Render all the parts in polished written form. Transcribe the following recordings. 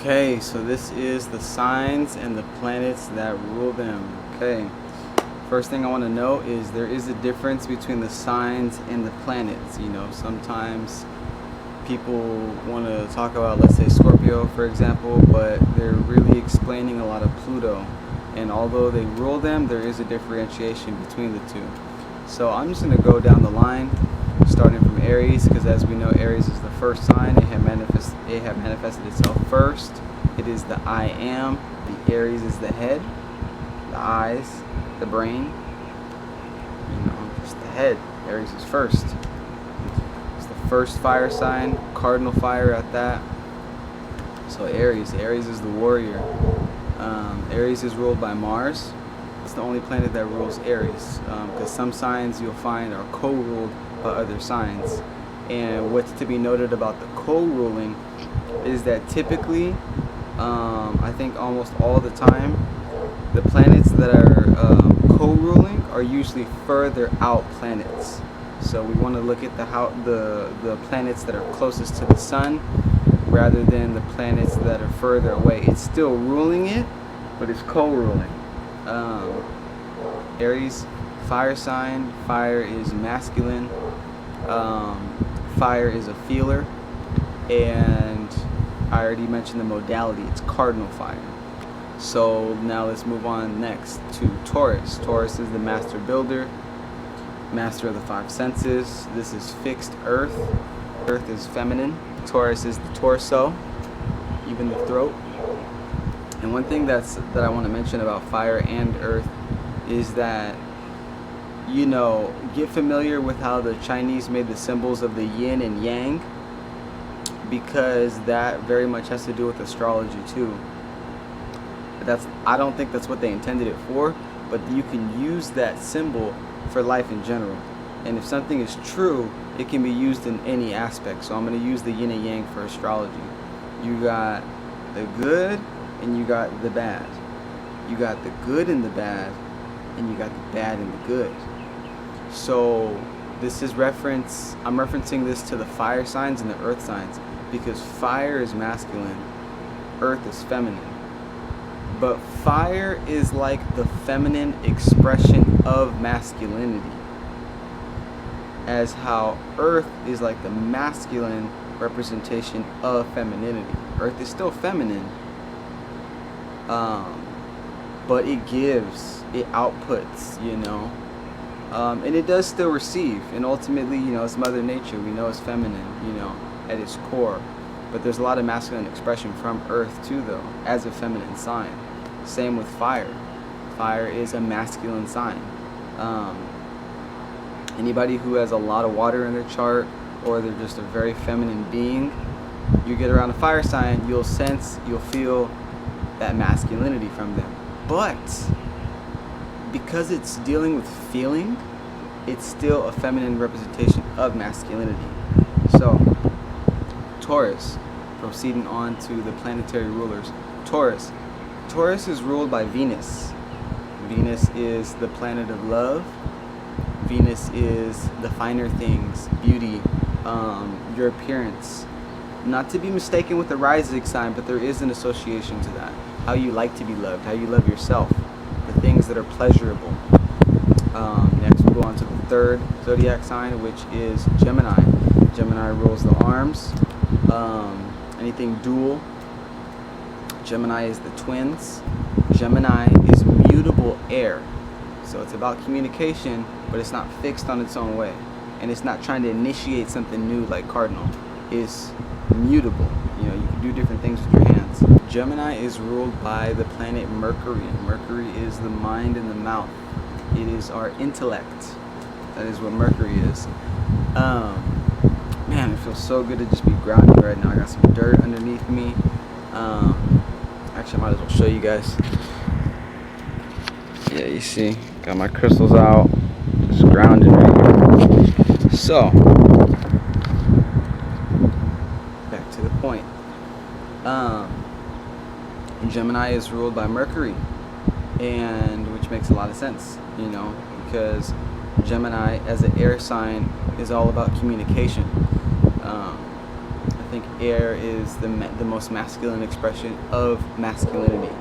Okay, so this is the signs and the planets that rule them. Okay, first thing I want to note is there is a difference between the signs and the planets. You know, sometimes people want to talk about, let's say, Scorpio, for example, but they're really explaining a lot of Pluto. And although they rule them, there is a differentiation between the two. So I'm just going to go down the line, starting from Aries, because as we know, Aries is the first sign. It had manifested itself first. It is the I am. The Aries is the head, the eyes, the brain. You know, just the head. Aries is first. It's the first fire sign, cardinal fire at that. So Aries is the warrior. Aries is ruled by Mars. It's the only planet that rules Aries, because some signs you'll find are co-ruled by other signs. And what's to be noted about the co-ruling is that typically, I think almost all the time, the planets that are co-ruling are usually further out planets. So we want to look at the planets that are closest to the sun rather than the planets that are further away. It's still ruling it, but it's co-ruling. Aries, fire sign. Fire is masculine. Fire is a feeler, and I already mentioned the modality. It's cardinal fire. So now let's move on next to Taurus. Taurus is the master builder, master of the five senses. This is fixed earth. Earth is feminine. Taurus is the torso, even the throat. And one thing that I want to mention about fire and earth is that, you know, get familiar with how the Chinese made the symbols of the yin and yang, because that very much has to do with astrology too. I don't think that's what they intended it for, but you can use that symbol for life in general. And if something is true, it can be used in any aspect. So I'm going to use the yin and yang for astrology. You got the good and you got the bad. You got the good and the bad, and you got the bad and the good. So this is I'm referencing this to the fire signs and the earth signs, because fire is masculine, earth is feminine. But fire is like the feminine expression of masculinity, as how earth is like the masculine representation of femininity. Earth is still feminine, but it gives, it outputs, you know. And it does still receive, and ultimately, you know, it's Mother Nature. We know it's feminine, you know, at its core. But there's a lot of masculine expression from Earth too, though, as a feminine sign. Same with fire. Fire is a masculine sign. Anybody who has a lot of water in their chart, or they're just a very feminine being, you get around a fire sign, you'll feel that masculinity from them. But because it's dealing with feeling, it's still a feminine representation of masculinity. So, Taurus, proceeding on to the planetary rulers. Taurus is ruled by Venus. Venus is the planet of love. Venus is the finer things, beauty, your appearance. Not to be mistaken with the rising sign, but there is an association to that. How you like to be loved, how you love yourself, the things that are pleasurable. Next we'll go on to the third zodiac sign, which is Gemini. Gemini rules the arms, anything dual. Gemini is the twins. Gemini is mutable air. So it's about communication, but it's not fixed on its own way. And it's not trying to initiate something new like Cardinal. It's mutable. You know, you can do different things with your hands. Gemini is ruled by the planet Mercury, and Mercury is the mind and the mouth. It is our intellect. That is what Mercury is. Man, it feels so good to just be grounded right now. I got some dirt underneath me. Actually, I might as well show you guys. Yeah, you see, got my crystals out, just grounded right here. So, back to the point. Gemini is ruled by Mercury, and which makes a lot of sense, you know, because Gemini as an air sign is all about communication. I think air is the most masculine expression of masculinity,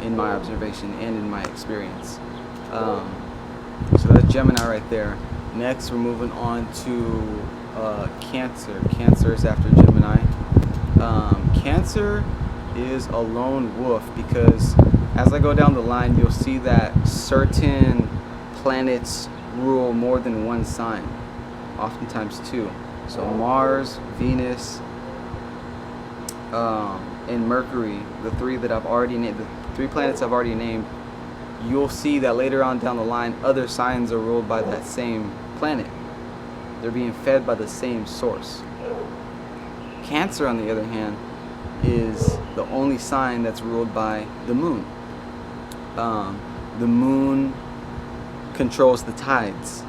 in my observation and in my experience. So that's Gemini right there. Next, we're moving on to Cancer. Cancer is after Gemini. Cancer is a lone wolf because as I go down the line, you'll see that certain planets rule more than one sign, oftentimes two. So Mars, Venus, and Mercury, the three that I've already named, the 3 planets I've already named, you'll see that later on down the line, other signs are ruled by that same planet. They're being fed by the same source. Cancer, on the other hand, is the only sign that's ruled by the moon. The moon controls the tides.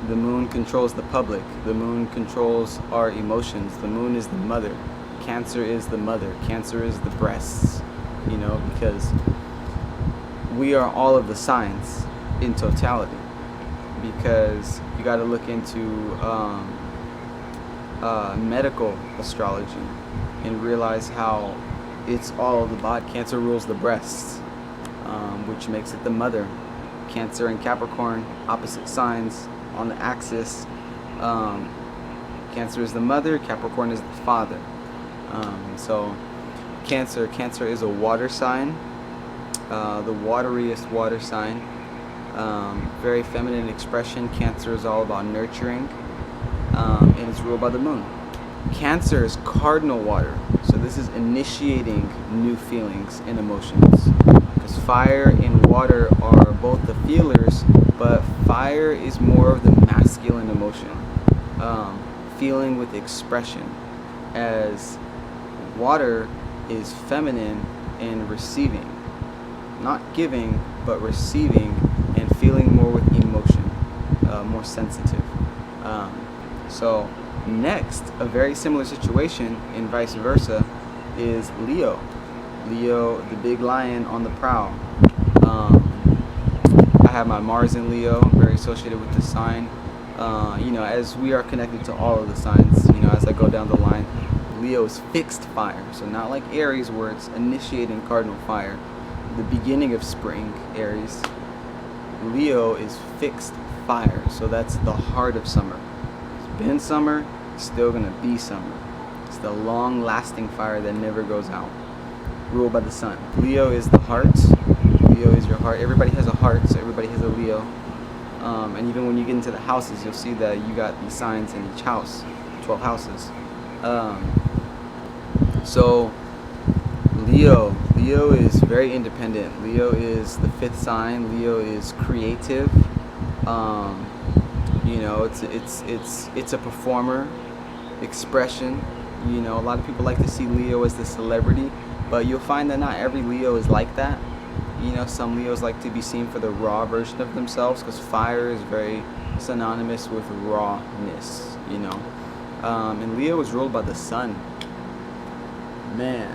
The moon controls the public. The moon controls our emotions. The moon is the mother. Cancer is the mother. Cancer is the breasts, you know, because we are all of the signs in totality. Because you got to look into medical astrology and realize how it's all of the body. Cancer rules the breasts, which makes it the mother. Cancer and Capricorn, opposite signs on the axis. Cancer is the mother, Capricorn is the father. So Cancer is a water sign, the wateriest water sign. Very feminine expression. Cancer is all about nurturing, and it's ruled by the moon. Cancer is cardinal water, so this is initiating new feelings and emotions. Because fire and water are both the feelers, but fire is more of the masculine emotion, feeling with expression, as water is feminine and receiving, not giving, but receiving and feeling more with emotion, more sensitive. So next, a very similar situation and vice versa is Leo. Leo, the big lion on the prowl. I have my Mars in Leo, very associated with the sign. You know, as we are connected to all of the signs, you know, as I go down the line, Leo is fixed fire. So not like Aries where it's initiating cardinal fire. The beginning of spring, Aries. Leo is fixed fire. So that's the heart of summer. It's been summer, it's still going to be summer. It's the long-lasting fire that never goes out. Ruled by the sun. Leo is the heart. Leo is your heart. Everybody has a heart, so everybody has a Leo. And even when you get into the houses, you'll see that you got these signs in each house, 12 houses. So Leo is very independent. Leo is the 5th sign. Leo is creative. You know, it's a performer, expression. You know, a lot of people like to see Leo as the celebrity, but you'll find that not every Leo is like that. You know, some Leos like to be seen for the raw version of themselves, because fire is very synonymous with rawness, you know. And Leo is ruled by the sun. Man,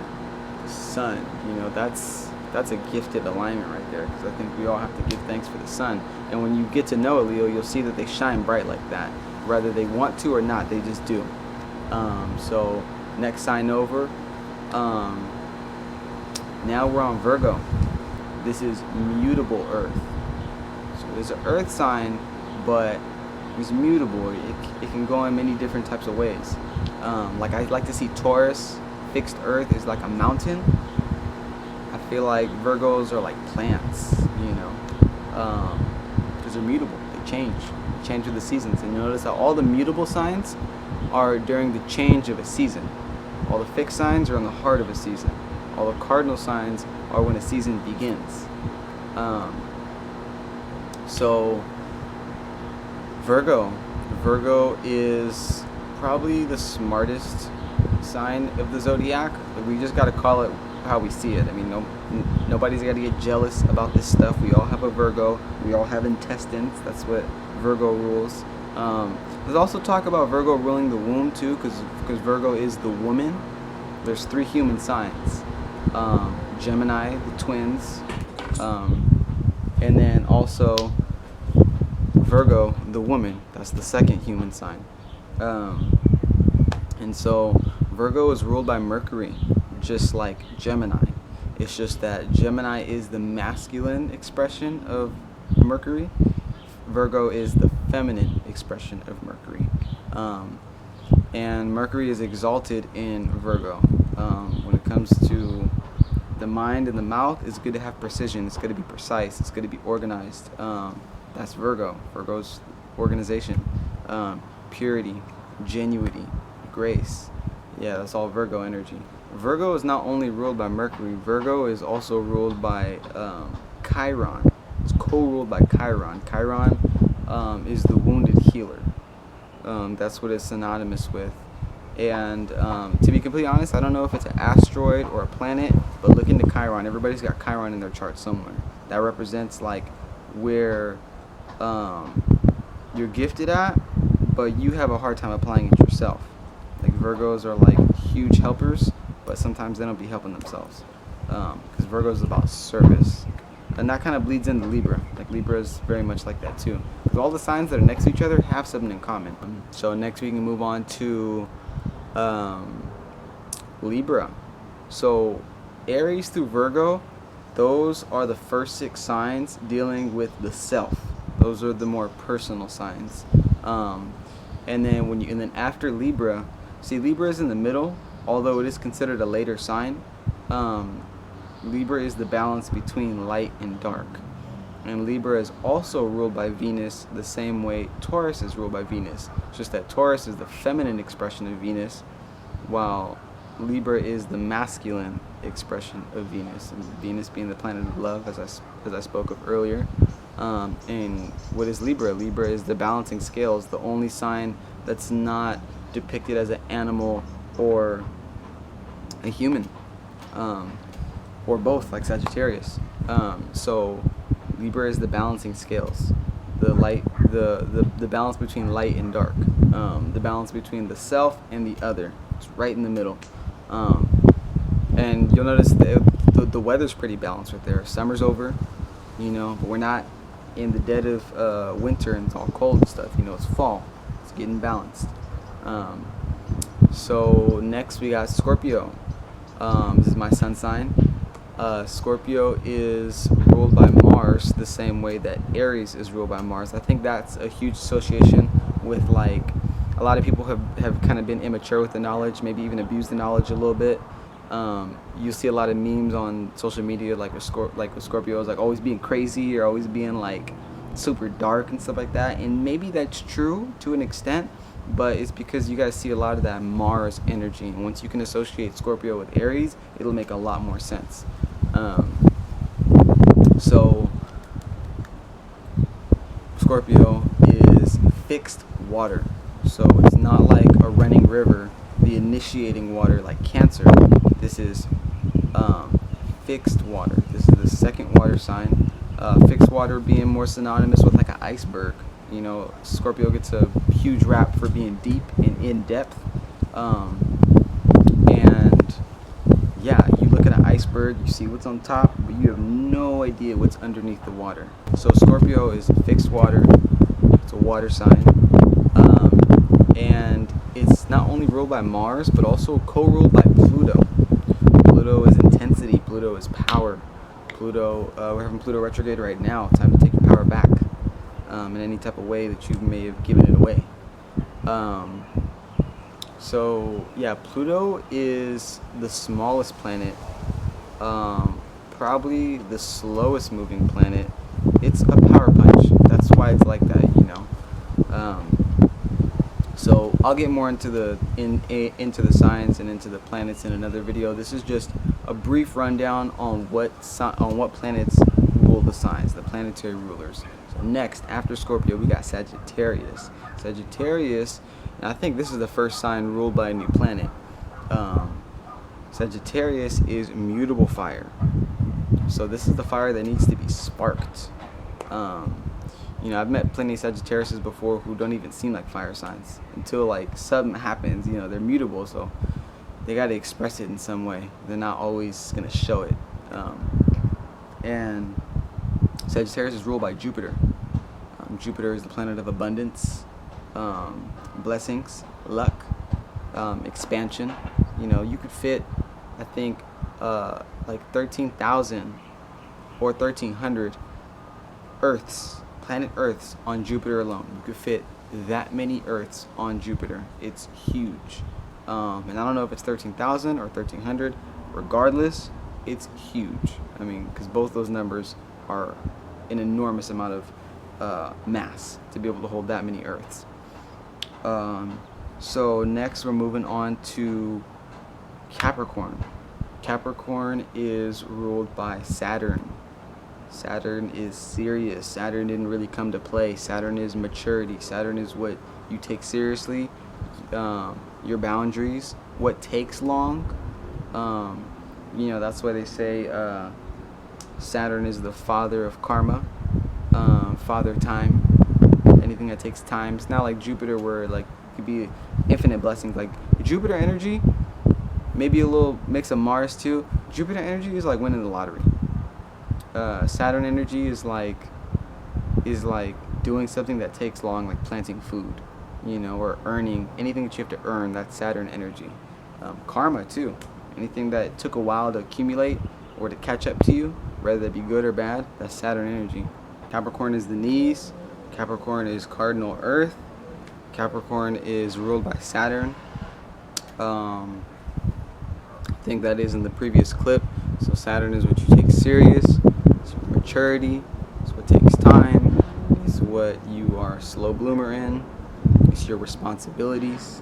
the sun, you know, that's a gifted alignment right there, because I think we all have to give thanks for the sun. And when you get to know a Leo, you'll see that they shine bright like that. Whether they want to or not, they just do. So next sign over. Now we're on Virgo. This is mutable Earth. So there's an Earth sign, but it's mutable. It can go in many different types of ways. Like I like to see Taurus, fixed Earth, is like a mountain. I feel like Virgos are like plants, you know, because they're mutable. They change with the seasons. And you notice that all the mutable signs are during the change of a season. All the fixed signs are in the heart of a season. All the cardinal signs are when a season begins. So Virgo is probably the smartest sign of the zodiac. We just got to call it how we see it. I mean, nobody's got to get jealous about this stuff. We all have a Virgo. We all have intestines. That's what Virgo rules. There's also talk about Virgo ruling the womb too, because Virgo is the woman. There's 3 human signs. Gemini, the twins, and then also Virgo, the woman. That's the 2nd human sign. And so Virgo is ruled by Mercury, just like Gemini. It's just that Gemini is the masculine expression of Mercury. Virgo is the feminine expression of Mercury. And Mercury is exalted in Virgo. When it comes to the mind and the mouth, it's good to have precision. It's good to be precise. It's good to be organized. That's Virgo. Virgo's organization, purity, genuity, grace. Yeah, that's all Virgo energy. Virgo is not only ruled by Mercury. Virgo is also ruled by Chiron. It's co-ruled by Chiron. Chiron is the wounded healer. That's what it's synonymous with. And to be completely honest, I don't know if it's an asteroid or a planet, but look into Chiron. Everybody's got Chiron in their chart somewhere. That represents like where you're gifted at, but you have a hard time applying it yourself. Like Virgos are like huge helpers, but sometimes they don't be helping themselves. Because Virgo is about service. And that kind of bleeds into Libra. Like Libra is very much like that too. Because all the signs that are next to each other have something in common. So next we can move on to Libra. So Aries through Virgo, those are the first 6 signs dealing with the self. Those are the more personal signs. And then after Libra, see, Libra is in the middle, although it is considered a later sign. Libra is the balance between light and dark. And Libra is also ruled by Venus the same way Taurus is ruled by Venus. It's just that Taurus is the feminine expression of Venus, while Libra is the masculine expression of Venus. And Venus being the planet of love, as I spoke of earlier. And what is Libra? Libra is the balancing scales, the only sign that's not depicted as an animal or a human. Or both, like Sagittarius. So Libra is the balancing scales, the light, the balance between light and dark, the balance between the self and the other. It's right in the middle. And you'll notice the weather's pretty balanced right there. Summer's over, but we're not in the dead of winter and it's all cold and stuff. It's fall. It's getting balanced. So next we got Scorpio. This is my sun sign. Scorpio is ruled by Mars the same way that Aries is ruled by Mars. I think that's a huge association with, like, a lot of people have kind of been immature with the knowledge, maybe even abused the knowledge a little bit. You see a lot of memes on social media, like with Scorpios, like always being crazy or always being like super dark and stuff like that. And maybe that's true to an extent, but it's because you guys see a lot of that Mars energy. And once you can associate Scorpio with Aries, it'll make a lot more sense. So Scorpio is fixed water. So it's not like a running river, the initiating water like Cancer. This is fixed water. This is the second water sign. Fixed water being more synonymous with like an iceberg. Scorpio gets a huge rap for being deep and in depth. And yeah, you look at an iceberg, you see what's on top, but you have no idea what's underneath the water. So Scorpio is fixed water. It's a water sign. And it's not only ruled by Mars, but also co-ruled by Pluto. Pluto is intensity. Pluto is power. Pluto, we're having Pluto retrograde right now. Time to take your power back in any type of way that you may have given it away. So yeah, Pluto is the smallest planet, probably the slowest moving planet. It's a power punch. That's why it's like that, So I'll get more into the signs and into the planets in another video. This is just a brief rundown on what planets rule the signs, the planetary rulers. So next, after Scorpio, we got Sagittarius. Sagittarius, and I think this is the first sign ruled by a new planet. Sagittarius is mutable fire. So this is the fire that needs to be sparked. I've met plenty of Sagittariuses before who don't even seem like fire signs until like something happens. They're mutable, so they got to express it in some way. They're not always gonna show it. And Sagittarius is ruled by Jupiter. Jupiter is the planet of abundance, blessings, luck, expansion. You know, you could fit, I think, like 13,000 or 1,300 Earths, planet Earths on Jupiter alone. You could fit that many Earths on Jupiter. It's huge. And I don't know if it's 13,000 or 1,300. Regardless, it's huge. I mean, because both those numbers are an enormous amount of mass to be able to hold that many Earths. So next we're moving on to Capricorn. Capricorn is ruled by Saturn. Saturn is serious. Saturn didn't really come to play. Saturn is maturity. Saturn is what you take seriously, your boundaries, what takes long. You know, that's why they say Saturn is the father of karma, father time. Anything that takes time. It's not like Jupiter where like it could be infinite blessings. Like Jupiter energy, maybe a little mix of Mars too. Jupiter energy is like winning the lottery. Saturn energy is like doing something that takes long, like planting food, you know, or earning anything that you have to earn. That's Saturn energy. Karma too. Anything that took a while to accumulate or to catch up to you, whether that be good or bad, that's Saturn energy. Capricorn is the knees. Capricorn is cardinal Earth. Capricorn is ruled by Saturn. I think that is in the previous clip. So Saturn is what you take serious. It's your maturity. It's what takes time. It's what you are a slow bloomer in. It's your responsibilities.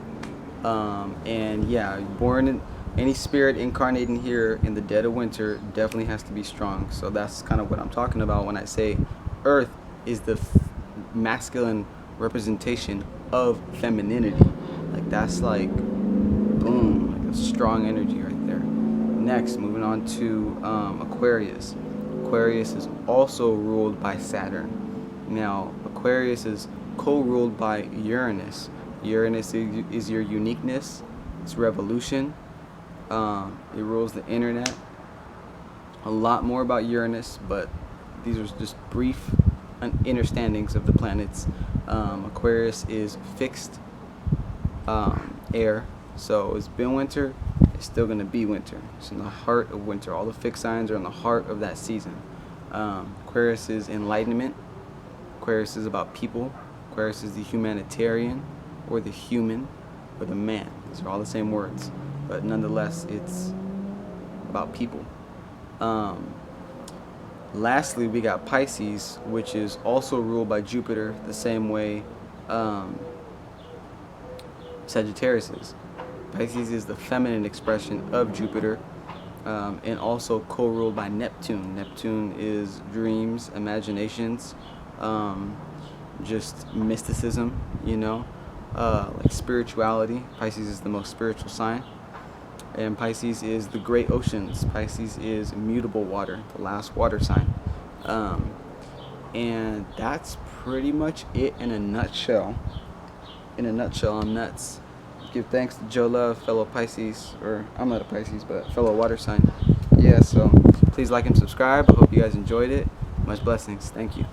And yeah, born in any spirit incarnating here in the dead of winter definitely has to be strong. So that's kind of what I'm talking about when I say Earth is the masculine representation of femininity. Like that's like boom, like a strong energy right there. Next, moving on to Aquarius. Aquarius is also ruled by Saturn. Now Aquarius is co-ruled by Uranus. Uranus is your uniqueness, it's revolution. It rules the internet. A lot more about Uranus, but these are just brief understandings of the planets. Aquarius is fixed air, so it's been winter, it's still going to be winter. It's in the heart of winter. All the fixed signs are in the heart of that season. Aquarius is enlightenment. Aquarius is about people. Aquarius is the humanitarian, or the human, or the man. These are all the same words, but nonetheless it's about people. Lastly, we got Pisces, which is also ruled by Jupiter the same way Sagittarius is. Pisces is the feminine expression of Jupiter, and also co-ruled by Neptune. Neptune is dreams, imaginations, just mysticism, you know, like spirituality. Pisces is the most spiritual sign. And Pisces is the great oceans. Pisces is immutable water, the last water sign. And that's pretty much it in a nutshell. In a nutshell, I'm nuts. Give thanks to Joe Love, fellow Pisces, or I'm not a Pisces, but fellow water sign. Yeah, so please like and subscribe. I hope you guys enjoyed it. Much blessings. Thank you.